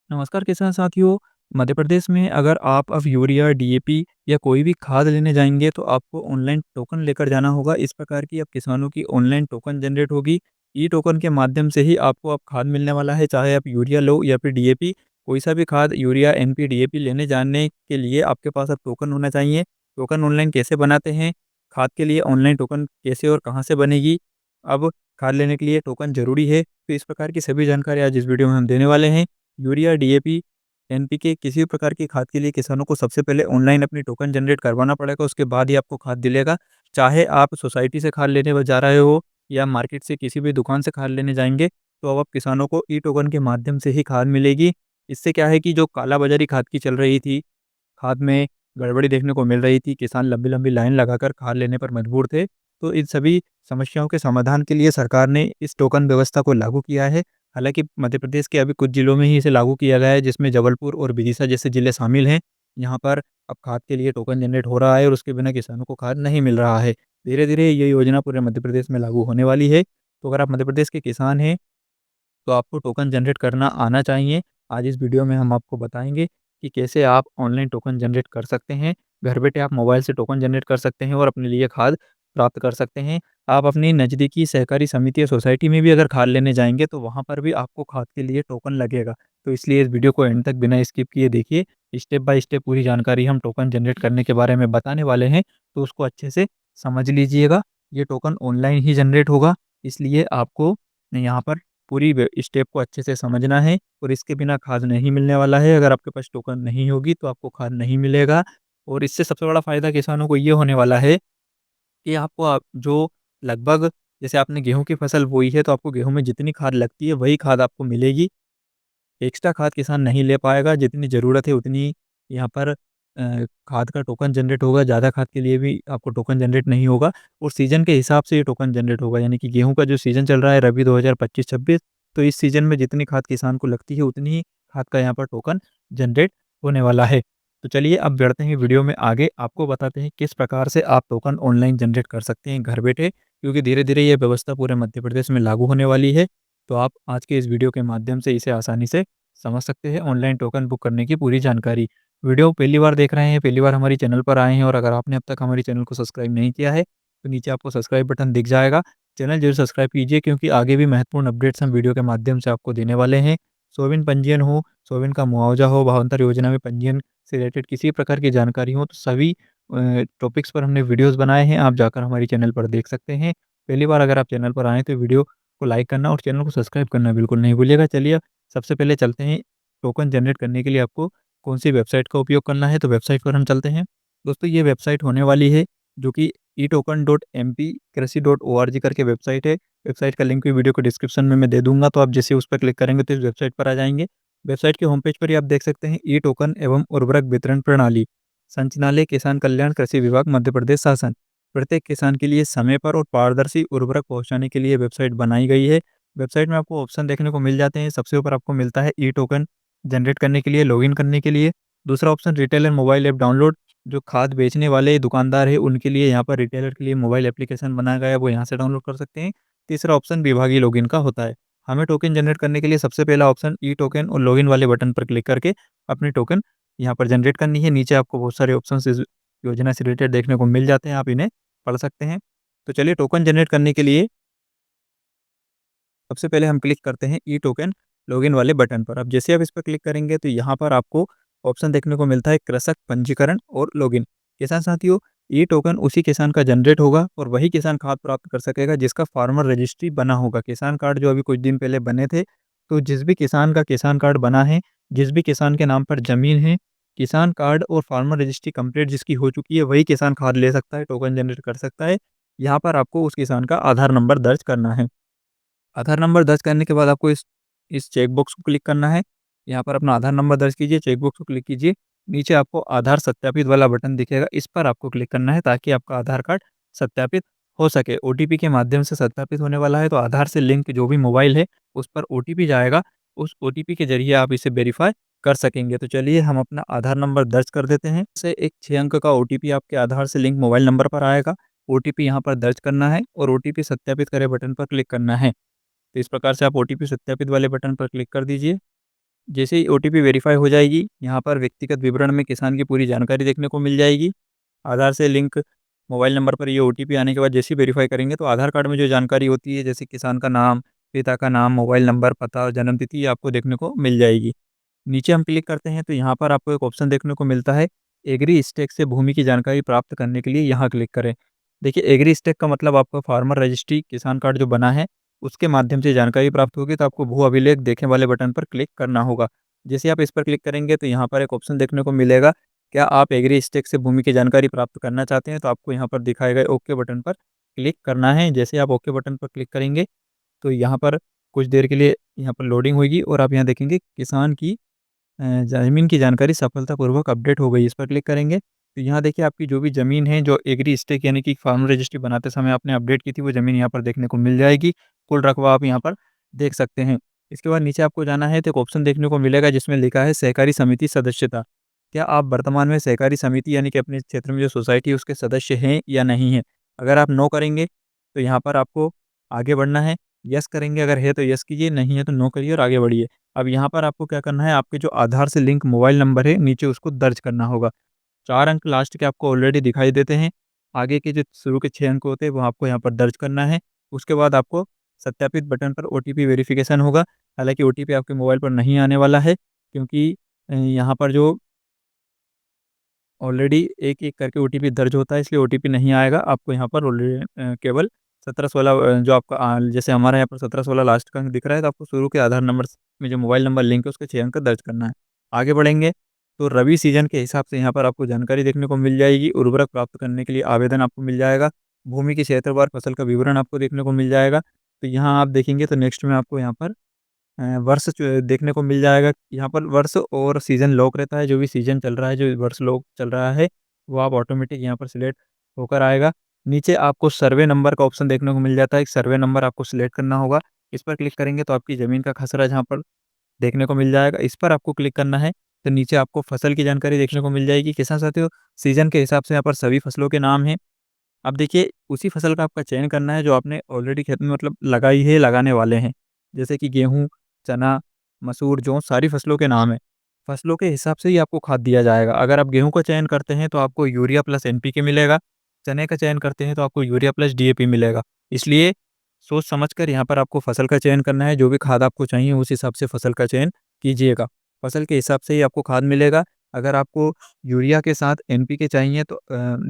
नमस्कार किसान साथियों। मध्य प्रदेश में अगर आप अब यूरिया, डीएपी या कोई भी खाद लेने जाएँगे तो आपको ऑनलाइन टोकन लेकर जाना होगा। इस प्रकार की अब किसानों की ऑनलाइन टोकन जनरेट होगी। ई-टोकन के माध्यम से ही आपको अब खाद मिलने वाला है, चाहे आप यूरिया लो या फिर डीएपी। कोई सा भी खाद यूरिया, एनपी, डीएपी लेने जाने के लिए आपके पास अब टोकन होना चाहिए। टोकन ऑनलाइन कैसे बनाते हैं? खाद के लिए ऑनलाइन टोकन कैसे और कहाँ से बनेगी? अब खाद लेने के लिए टोकन ज़रूरी है। तो इस प्रकार की सभी जानकारी आज इस वीडियो में हम देने वाले हैं। यूरिया, डीएपी, एनपीके किसी भी प्रकार की खाद के लिए किसानों को सबसे पहले ऑनलाइन अपनी टोकन जनरेट करवाना पड़ेगा, उसके बाद ही आपको खाद मिलेगा। चाहे आप सोसाइटी से खाद लेने जा रहे हो या मार्केट से किसी भी दुकान से खाद लेने जाएँगे, तो अब किसानों को ई-टोकन के माध्यम से ही खाद मिलेगी। इससे क्या है कि जो कालाबाज़ारी खाद की चल रही थी, खाद में गड़बड़ी देखने को मिल रही थी, किसान लंबी-लंबी लाइन लगाकर खाद लेने पर मजबूर थे। तो इन सभी समस्याओं के समाधान के लिए सरकार ने इस टोकन व्यवस्था को लागू किया है। हालाँकि मध्य प्रदेश के अभी कुछ जिलों में ही इसे लागू किया गया है, जिसमें जबलपुर और विदिशा जैसे ज़िले शामिल हैं। यहाँ पर अब खाद के लिए टोकन जनरेट हो रहा है और उसके बिना किसानों को खाद नहीं मिल रहा है। धीरे-धीरे ये योजना पूरे मध्य प्रदेश में लागू होने वाली है। तो अगर आप मध्य प्रदेश के किसान हैं तो आपको टोकन जनरेट करना आना चाहिए। आज इस वीडियो में हम आपको बताएँगे कि कैसे आप ऑनलाइन टोकन जनरेट कर सकते हैं। घर बैठे आप मोबाइल से टोकन जनरेट कर सकते हैं और अपने लिए खाद प्राप्त कर सकते हैं। आप अपनी नज़दीकी सहकारी समिति या सोसाइटी में भी अगर खाद लेने जाएँगे तो वहाँ पर भी आपको खाद के लिए टोकन लगेगा। तो इसलिए इस वीडियो को एंड तक बिना स्किप किए देखिए। स्टेप बाय स्टेप पूरी जानकारी हम टोकन जनरेट करने के बारे में बताने वाले हैं, तो उसको अच्छे से समझ लीजिएगा। ये टोकन ऑनलाइन ही जनरेट होगा, इसलिए आपको यहाँ पर पूरी स्टेप को अच्छे से समझना है और इसके बिना खाद नहीं मिलने वाला है। अगर आपके पास टोकन नहीं होगी तो आपको खाद नहीं मिलेगा और इससे सबसे बड़ा फ़ायदा किसानों को ये होने वाला है कि आपको आप जो लगभग जैसे आपने गेहूँ की फसल बोई है तो आपको गेहूँ में जितनी खाद लगती है वही खाद आपको मिलेगी। एक्स्ट्रा खाद किसान नहीं ले पाएगा, जितनी ज़रूरत है उतनी यहाँ पर खाद का टोकन जनरेट होगा, ज़्यादा खाद के लिए भी आपको टोकन जनरेट नहीं होगा और सीज़न के हिसाब से ये टोकन जनरेट होगा। यानी कि गेहूँ का जो सीज़न चल रहा है रबी 2025-26, तो इस सीज़न में जितनी खाद किसान को लगती है उतनी ही खाद का यहाँ पर टोकन जनरेट होने वाला है। तो चलिए अब बढ़ते हैं वीडियो में आगे, आपको बताते हैं किस प्रकार से आप टोकन ऑनलाइन जनरेट कर सकते हैं घर बैठे, क्योंकि धीरे-धीरे ये व्यवस्था पूरे मध्य प्रदेश में लागू होने वाली है। तो आप आज के इस वीडियो के माध्यम से इसे आसानी से समझ सकते हैं ऑनलाइन टोकन बुक करने की पूरी जानकारी। वीडियो पहली बार देख रहे हैं, पहली बार हमारी चैनल पर आए हैं और अगर आपने अब तक हमारी चैनल को सब्सक्राइब नहीं किया है, तो नीचे आपको सब्सक्राइब बटन दिख जाएगा। चैनल ज़रूर सब्सक्राइब कीजिए क्योंकि आगे भी महत्वपूर्ण अपडेट्स हम वीडियो के माध्यम से आपको देने वाले हैं। सोयाबीन पंजीयन हो, सोयाबीन का मुआवजा हो, भावांतर योजना में पंजीयन से रिलेटेड किसी प्रकार की जानकारी हो, तो सभी टॉपिक्स पर हमने वीडियोज़ बनाए हैं, आप जाकर हमारी चैनल पर देख सकते हैं। पहली बार अगर आप चैनल पर आएँ तो वीडियो को लाइक करना और चैनल को सब्सक्राइब करना बिल्कुल नहीं भूलिएगा। चलिए सबसे पहले चलते हैं टोकन जनरेट करने के लिए आपको कौन-सी वेबसाइट का उपयोग करना है, तो वेबसाइट पर हम चलते हैं। दोस्तों ये वेबसाइट होने वाली है जो कि etoken.mp-कृषि.org करके वेबसाइट है। वेबसाइट का लिंक भी वीडियो को डिस्क्रिप्शन में मैं दे दूँगा, तो आप जैसे उस पर क्लिक करेंगे तो इस वेबसाइट पर आ जाएँगे। वेबसाइट के होम पेज पर ही आप देख सकते हैं ई-टोकन एवं उर्वरक वितरण प्रणाली, संचालनालय किसान कल्याण कृषि विभाग मध्य प्रदेश शासन। प्रत्येक किसान के लिए समय पर और पारदर्शी उर्वरक पहुँचाने के लिए वेबसाइट बनाई गई है। वेबसाइट में आपको ऑप्शन देखने को मिल जाते हैं। सबसे ऊपर आपको मिलता है ई-टोकन जनरेट करने के लिए, लॉगिन करने के लिए। दूसरा option retailer mobile app download, जो खाद बेचने वाले दुकानदार हैं उनके लिए यहाँ पर रिटेलर के लिए मोबाइल एप्लीकेशन बनाया गया है, वो यहाँ से डाउनलोड कर सकते हैं। तीसरा ऑप्शन विभागीय लॉगिन का होता है। हमें टोकन जनरेट करने के लिए सबसे पहला ऑप्शन ई-टोकन और लॉगिन वाले बटन पर क्लिक करके अपनी टोकन यहाँ पर जनरेट करनी है। नीचे आपको बहुत सारे ऑप्शंस इस योजना से रिलेटेड देखने को मिल जाते हैं, आप इन्हें पढ़ सकते हैं। तो चलिए टोकन जनरेट करने के लिए सबसे पहले हम क्लिक करते हैं ई टोकन लॉगिन वाले बटन पर। अब जैसे आप इस पर क्लिक करेंगे तो यहाँ पर आपको ऑप्शन देखने को मिलता है कृषक पंजीकरण और लॉगिन। किसान साथियों, ई टोकन उसी किसान का जनरेट होगा और वही किसान खाद प्राप्त कर सकेगा जिसका फार्मर रजिस्ट्री बना होगा। किसान कार्ड जो अभी कुछ दिन पहले बने थे, तो जिस भी किसान का किसान कार्ड बना है, जिस भी किसान के नाम पर जमीन है, किसान कार्ड और फार्मर रजिस्ट्री कंप्लीट जिसकी हो चुकी है, वही किसान खाद ले सकता है, टोकन जनरेट कर सकता है। यहाँ पर आपको उस किसान का आधार नंबर दर्ज करना है। आधार नंबर दर्ज करने के बाद आपको इस चेक बॉक्स को क्लिक करना है। यहाँ पर अपना आधार नंबर दर्ज कीजिए, चेक बॉक्स को क्लिक कीजिए। नीचे आपको आधार सत्यापित वाला बटन दिखेगा, इस पर आपको क्लिक करना है ताकि आपका आधार कार्ड सत्यापित हो सके। ओटीपी के माध्यम से सत्यापित होने वाला है, तो आधार से लिंक जो भी मोबाइल है, उस पर ओटीपी जाएगा। उस ओटीपी के ज़रिए आप इसे वेरीफ़ाई कर सकेंगे। तो चलिए हम अपना आधार नंबर दर्ज कर देते हैं। से एक 6 अंक का ओटीपी आपके आधार से लिंक मोबाइल नंबर पर आएगा। ओटीपी यहाँ पर दर्ज करना है और ओटीपी सत्यापित करें बटन पर क्लिक करना है। तो इस प्रकार से आप ओटीपी सत्यापित वाले बटन पर क्लिक कर दीजिए। जैसे ही ओटीपी वेरीफ़ाई हो जाएगी, यहाँ पर व्यक्तिगत विवरण में किसान की पूरी जानकारी देखने को मिल जाएगी। आधार से लिंक मोबाइल नंबर पर ये ओटीपी आने के बाद जैसे ही वेरीफ़ाई करेंगे तो आधार कार्ड में जो जानकारी होती है जैसे किसान का नाम, पिता का नाम, मोबाइल नंबर, पता और जन्म तिथि ये आपको देखने को मिल जाएगी। नीचे हम क्लिक करते हैं तो यहाँ पर आपको एक ऑप्शन देखने को मिलता है, एग्री स्टेक से भूमि की जानकारी प्राप्त करने के लिए यहाँ क्लिक करें। देखिए एग्री स्टेक का मतलब आपका फार्मर रजिस्ट्री किसान कार्ड जो बना है, उसके माध्यम से जानकारी प्राप्त होगी तो आपको भू अभिलेख देखें वाले बटन पर क्लिक करना होगा। जैसे आप इस पर क्लिक करेंगे तो यहाँ पर एक ऑप्शन देखने को मिलेगा, क्या आप एग्री स्टेक से भूमि की जानकारी प्राप्त करना चाहते हैं? तो आपको यहाँ पर दिखाए गए ओके बटन पर क्लिक करना है। जैसे आप ओके बटन पर क्लिक करेंगे, तो यहाँ पर कुछ देर के लिए यहाँ पर लोडिंग होगी और आप यहाँ देखेंगे किसान की ज़मीन की जानकारी सफलतापूर्वक अपडेट हो गई। इस पर क्लिक करेंगे, तो यहाँ देखिए आपकी जो भी ज़मीन है, जो एग्री स्टेक यानी कि फार्म रजिस्ट्री बनाते समय आपने अपडेट की थी, वो ज़मीन यहाँ पर देखने को मिल जाएगी। कुल रकबा आप यहाँ पर देख सकते हैं। इसके बाद नीचे आपको जाना है तो एक ऑप्शन देखने को मिलेगा जिसमें लिखा है सहकारी समिति सदस्यता। क्या आप वर्तमान में सहकारी समिति यानी कि अपने क्षेत्र में जो सोसाइटी है उसके सदस्य हैं या नहीं हैं? अगर आप नो करेंगे, तो यहाँ पर आपको आगे बढ़ना है। यस करेंगे अगर है तो यस कीजिए, नहीं है तो नो करिए और आगे बढ़िए। अब यहाँ पर आपको क्या करना है, आपके जो आधार से लिंक मोबाइल नंबर है, नीचे उसको दर्ज करना होगा। 4 अंक लास्ट के आपको ऑलरेडी दिखाई देते हैं। आगे के जो शुरू के 6 अंक होते हैं, वो आपको यहाँ पर दर्ज करना है। उसके बाद आपको सत्यापित बटन पर ओटीपी वेरिफ़िकेशन होगा। हालाँकि ओटीपी आपके मोबाइल पर नहीं आने वाला है, क्योंकि यहाँ पर जो ऑलरेडी एक-एक करके ओटीपी दर्ज होता है, इसलिए ओटीपी नहीं आएगा। आपको यहाँ पर ऑलरेडी केवल 17-16 जो आपका जैसे हमारे यहाँ पर 17-16 लास्ट का अंक दिख रहा है, तो आपको शुरू के आधार नंबर में जो मोबाइल नंबर लिंक है, उसके 6 अंक दर्ज करना है। आगे बढ़ेंगे, तो रबी सीज़न के हिसाब से यहाँ पर आपको जानकारी देखने को मिल जाएगी। उर्वरक प्राप्त करने के लिए आवेदन आपको मिल जाएगा। भूमि के क्षेत्रवार फसल का विवरण आपको देखने को मिल जाएगा। तो यहाँ आप देखेंगे तो नेक्स्ट में आपको यहाँ पर वर्ष देखने को मिल जाएगा। यहाँ पर वर्ष और सीज़न लॉक रहता है, जो भी सीज़न चल रहा है, जो वर्ष लॉक चल रहा है, वो आप ऑटोमेटिक यहाँ पर सिलेक्ट होकर आएगा। नीचे आपको सर्वे नंबर का ऑप्शन देखने को मिल जाता है, एक सर्वे नंबर आपको सिलेक्ट करना होगा। इस पर क्लिक करेंगे तो आपकी ज़मीन का खसरा जहाँ पर देखने को मिल जाएगा, इस पर आपको क्लिक करना है। तो नीचे आपको फसल की जानकारी देखने को मिल जाएगी। किसान साथियों, सीज़न के हिसाब से यहाँ पर सभी फसलों के नाम हैं। अब देखिए उसी फसल का आपका चयन करना है जो आपने ऑलरेडी खेत में मतलब लगाई है, लगाने वाले हैं। जैसे कि गेहूँ, चना, मसूर, जौ सारी फसलों के नाम हैं। फसलों के हिसाब से ही आपको खाद दिया जाएगा। अगर आप गेहूँ का चयन करते हैं तो आपको यूरिया प्लस एनपीके मिलेगा। चने का चयन करते हैं तो आपको यूरिया प्लस डीएपी मिलेगा। इसलिए सोच समझ कर यहाँ पर आपको फसल का चयन करना है। जो भी खाद आपको चाहिए उस हिसाब से फसल का चयन कीजिएगा। फसल के हिसाब से ही आपको खाद मिलेगा। अगर आपको यूरिया के साथ एनपीके चाहिए तो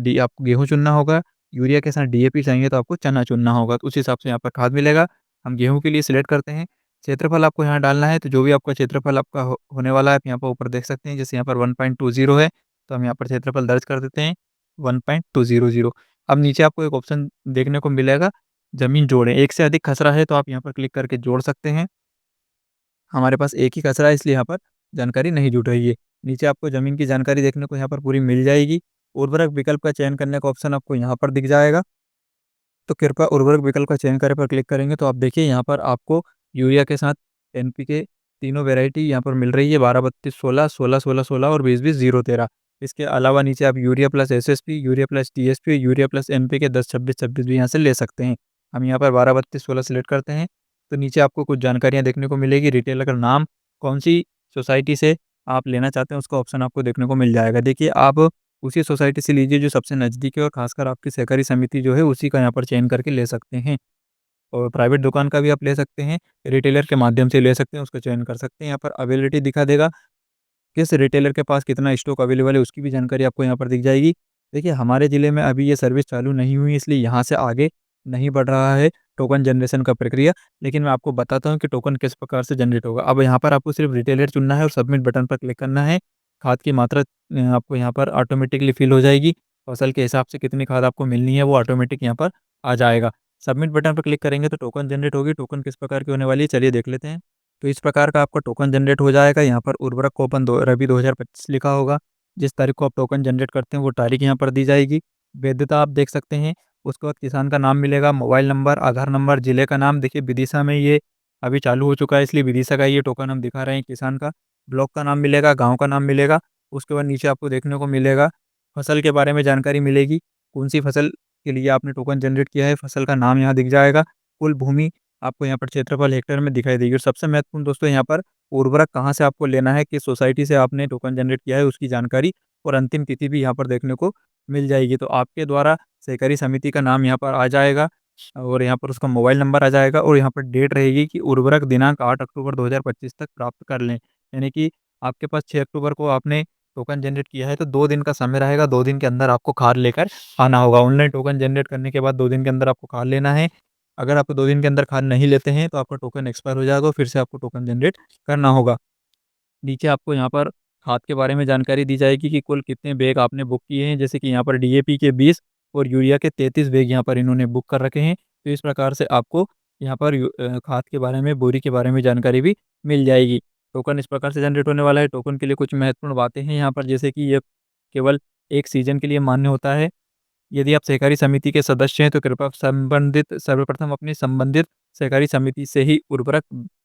डी आपको गेहूँ चुनना होगा। यूरिया के साथ डीएपी चाहिए तो आपको चना चुनना होगा, तो उस हिसाब से यहाँ पर खाद मिलेगा। हम गेहूँ के लिए सिलेक्ट करते हैं। क्षेत्रफल आपको यहाँ डालना है, तो जो भी आपका क्षेत्रफल आपका होने वाला है, आप यहाँ पर ऊपर देख सकते हैं। जैसे यहाँ पर 1.20 है, तो हम यहाँ पर क्षेत्रफल दर्ज कर देते हैं 1.200। अब नीचे आपको एक ऑप्शन देखने को मिलेगा, ज़मीन जोड़ें। एक से अधिक खसरा है तो आप यहाँ पर क्लिक करके जोड़ सकते हैं। हमारे पास एक ही खसरा है इसलिए यहाँ पर जानकारी नहीं जुड़ रही है। नीचे आपको ज़मीन की जानकारी देखने को यहाँ पर पूरी मिल जाएगी। उर्वरक विकल्प का चयन करने का ऑप्शन आपको यहाँ पर दिख जाएगा। तो कृपया उर्वरक विकल्प का चयन करें पर क्लिक करेंगे तो आप देखिए यहाँ पर आपको यूरिया के साथ एनपीके तीनों वैरायटी यहाँ पर मिल रही है 12-32-16, 16-16-16 और 20-20-0-13। इसके अलावा नीचे आप urea plus SSP, urea plus TSP, urea plus NPK 10-26-26 भी यहाँ से ले सकते हैं। हम यहाँ पर 12-32-16 सेलेक्ट करते हैं, तो नीचे आपको कुछ जानकारियाँ देखने को मिलेगी। रिटेलर का नाम, कौन सी सोसाइटी से आप लेना चाहते हैं उसका ऑप्शन आपको देखने को मिल जाएगा। देखिए आप उसी सोसाइटी से लीजिए जो सबसे नज़दीक है और ख़ासकर आपकी सहकारी समिति जो है उसी का यहाँ पर चयन करके ले सकते हैं। और प्राइवेट दुकान का भी आप ले सकते हैं, रिटेलर के माध्यम से ले सकते हैं, उसका चयन कर सकते हैं। यहाँ पर अवेलेबिलिटी दिखा देगा, किस रिटेलर के पास कितना स्टॉक अवेलेबल है उसकी भी जानकारी आपको यहाँ पर दिख जाएगी। देखिए हमारे ज़िले में अभी ये सर्विस चालू नहीं हुई इसलिए यहाँ से आगे नहीं बढ़ रहा है टोकन जनरेशन का प्रक्रिया, लेकिन मैं आपको बताता हूँ कि टोकन किस प्रकार से जनरेट होगा। अब यहाँ पर आपको सिर्फ रिटेलर चुनना है और सबमिट बटन पर क्लिक करना है। खाद की मात्रा आपको यहाँ पर ऑटोमेटिकली फिल हो जाएगी। फसल के हिसाब से कितनी खाद आपको मिलनी है वो ऑटोमेटिक यहाँ पर आ जाएगा। सबमिट बटन पर क्लिक करेंगे तो टोकन जनरेट होगी। टोकन किस प्रकार की होने वाली है चलिए देख लेते हैं। तो इस प्रकार का आपका टोकन जनरेट हो जाएगा। यहाँ पर उर्वरक कूपन दो रबी 2025 लिखा होगा। जिस तारीख को आप टोकन जनरेट करते हैं वो तारीख यहाँ पर दी जाएगी। वैधता आप देख सकते हैं। उसके बाद किसान का नाम मिलेगा, मोबाइल नंबर, आधार नंबर, ज़िले का नाम। देखिए विदिशा में ये अभी चालू हो चुका है इसलिए विदिशा का ये टोकन हम दिखा रहे हैं किसान का। ब्लॉक का नाम मिलेगा, गाँव का नाम मिलेगा। उसके बाद नीचे आपको देखने को मिलेगा फसल के बारे में जानकारी मिलेगी। कौन सी फसल के लिए आपने टोकन जनरेट किया है, फसल का नाम यहाँ दिख जाएगा। कुल भूमि आपको यहाँ पर क्षेत्रफल हेक्टेयर में दिखाई देगी और सबसे महत्वपूर्ण दोस्तों यहाँ पर उर्वरक कहाँ से आपको लेना है, किस सोसाइटी से आपने टोकन जनरेट किया है उसकी जानकारी और अंतिम तिथि भी यहाँ पर देखने को मिल जाएगी। तो आपके द्वारा सहकारी समिति का नाम यहाँ पर आ जाएगा और यहाँ पर उसका मोबाइल नंबर आ जाएगा और यहाँ पर डेट रहेगी कि उर्वरक दिनांक 8 अक्टूबर 2025 तक प्राप्त कर लें। यानी कि आपके पास 6 अक्टूबर को आपने टोकन जनरेट किया है तो 2 दिन का समय रहेगा, 2 दिन के अंदर आपको खाद लेकर आना होगा। ऑनलाइन टोकन जनरेट करने के बाद 2 दिन के अंदर आपको खाद लेना है। अगर आप 2 दिन के अंदर खाद नहीं लेते हैं तो आपका टोकन एक्सपायर हो जाएगा और फिर से आपको टोकन जनरेट करना होगा। नीचे आपको यहाँ पर खाद के बारे में जानकारी दी जाएगी कि कुल कितने बैग आपने बुक किए हैं, जैसे कि यहाँ पर डीएपी के 20 और यूरिया के 33 बैग यहाँ पर इन्होंने बुक कर रखे हैं। तो इस प्रकार से आपको यहाँ पर खाद के बारे में, बोरी के बारे में जानकारी भी मिल जाएगी। टोकन इस प्रकार से जनरेट होने वाला है। टोकन के लिए कुछ महत्वपूर्ण बातें हैं यहाँ पर, जैसे कि ये केवल 1 सीज़न के लिए मान्य होता है। यदि आप सहकारी समिति के सदस्य हैं तो कृपया सर्वप्रथम अपनी संबंधित सहकारी समिति से ही उर्वरक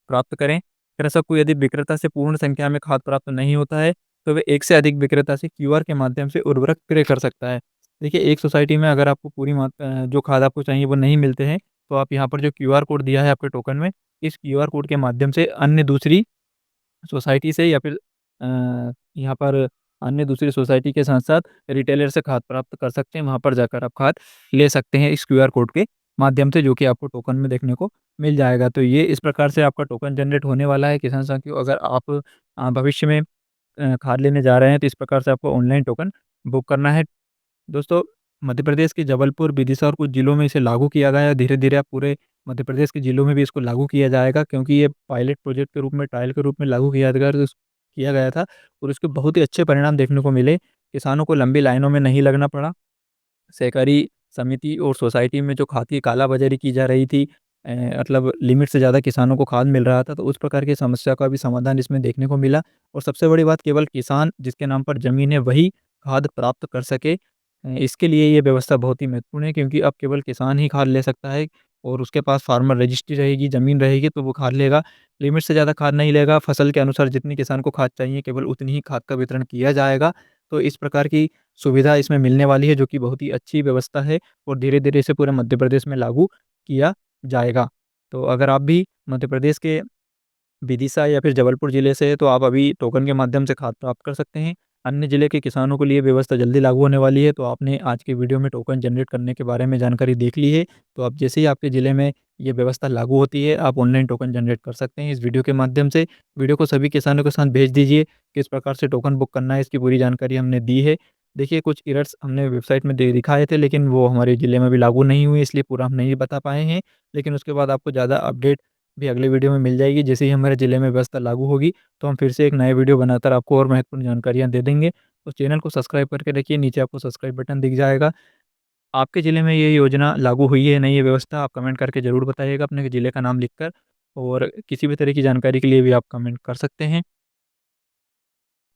प्राप्त करें। कृषक को यदि विक्रेता से पूर्ण संख्या में खाद प्राप्त नहीं होता है तो वे एक से अधिक विक्रेता से क्यूआर के माध्यम से उर्वरक क्रय कर सकता है। देखिए, एक सोसाइटी में अगर आपको पूरी जो खाद आपको चाहिए वो नहीं मिलते हैं तो आप यहाँ पर जो क्यूआर कोड दिया है आपके टोकन में, इस क्यूआर कोड के माध्यम से अन्य दूसरी सोसाइटी से या फिर यहाँ पर अन्य दूसरी सोसाइटी के साथ-साथ रिटेलर से खाद प्राप्त कर सकते हैं। वहाँ पर जाकर आप खाद ले सकते हैं इस क्यूआर कोड के माध्यम से, जो कि आपको टोकन में देखने को मिल जाएगा। तो ये इस प्रकार से आपका टोकन जनरेट होने वाला है किसान साथियों। अगर आप भविष्य में खाद लेने जा रहे हैं तो इस प्रकार से आपको ऑनलाइन टोकन बुक करना है। दोस्तों, मध्य प्रदेश के जबलपुर, विदिशा और कुछ जिलों में इसे लागू किया गया है। धीरे-धीरे अब पूरे मध्य प्रदेश के जिलों में भी इसको लागू किया जाएगा, क्योंकि ये पायलट प्रोजेक्ट के रूप में, ट्रायल के रूप में लागू किया गया था और इसके बहुत ही अच्छे परिणाम देखने को मिले। किसानों को लंबी लाइनों में नहीं लगना पड़ा। सहकारी समिति और सोसाइटी में जो खाद की कालाबाज़ारी की जा रही थी, मतलब लिमिट से ज़्यादा किसानों को खाद मिल रहा था, तो उस प्रकार की समस्या का भी समाधान इसमें देखने को मिला। और सबसे बड़ी बात, केवल किसान जिसके नाम पर ज़मीन है वही खाद प्राप्त कर सके। इसके लिए ये व्यवस्था बहुत ही महत्वपूर्ण है, क्योंकि अब केवल किसान ही खाद ले सकता है और उसके पास फार्मर रजिस्ट्री रहेगी, ज़मीन रहेगी तो वो खाद लेगा। लिमिट से ज़्यादा खाद नहीं लेगा, फसल के अनुसार जितनी किसान को खाद चाहिए केवल उतनी ही खाद का वितरण किया जाएगा। तो इस प्रकार की सुविधा इसमें मिलने वाली है, जो कि बहुत ही अच्छी व्यवस्था है और धीरे-धीरे इसे पूरे मध्य प्रदेश में लागू किया जाएगा। तो अगर आप भी मध्य प्रदेश के विदिशा या फिर जबलपुर ज़िले से हैं, तो आप अभी टोकन के माध्यम से खाद प्राप्त कर सकते हैं। अन्य ज़िले के किसानों के लिए व्यवस्था जल्दी लागू होने वाली है। तो आपने आज की वीडियो में टोकन जनरेट करने के बारे में जानकारी देख ली है। तो अब जैसे ही आपके ज़िले में ये व्यवस्था लागू होती है, आप ऑनलाइन टोकन जनरेट कर सकते हैं इस वीडियो के माध्यम से। वीडियो को सभी किसानों के साथ भेज दीजिए, किस प्रकार से टोकन बुक करना है, इसकी पूरी जानकारी हमने दी है। देखिए, कुछ एरर्स हमने वेबसाइट में दे दिखाए थे, लेकिन वो हमारे ज़िले में भी लागू नहीं हुए, इसलिए पूरा हम नहीं बता पाए हैं। लेकिन उसके बाद आपको ज़्यादा अपडेट भी अगले वीडियो में मिल जाएगी। जैसे ही हमारे ज़िले में व्यवस्था लागू होगी, तो हम फिर से एक नए वीडियो बनाकर आपको और महत्वपूर्ण जानकारियाँ दे देंगे। तो चैनल को सब्सक्राइब करके रखिए, नीचे आपको सब्सक्राइब बटन दिख जाएगा। आपके ज़िले में ये योजना लागू हुई है नहीं, ये व्यवस्था, आप कमेंट करके ज़रूर बताइएगा अपने ज़िले का नाम लिखकर। और किसी भी तरह की जानकारी के लिए भी आप कमेंट कर सकते हैं।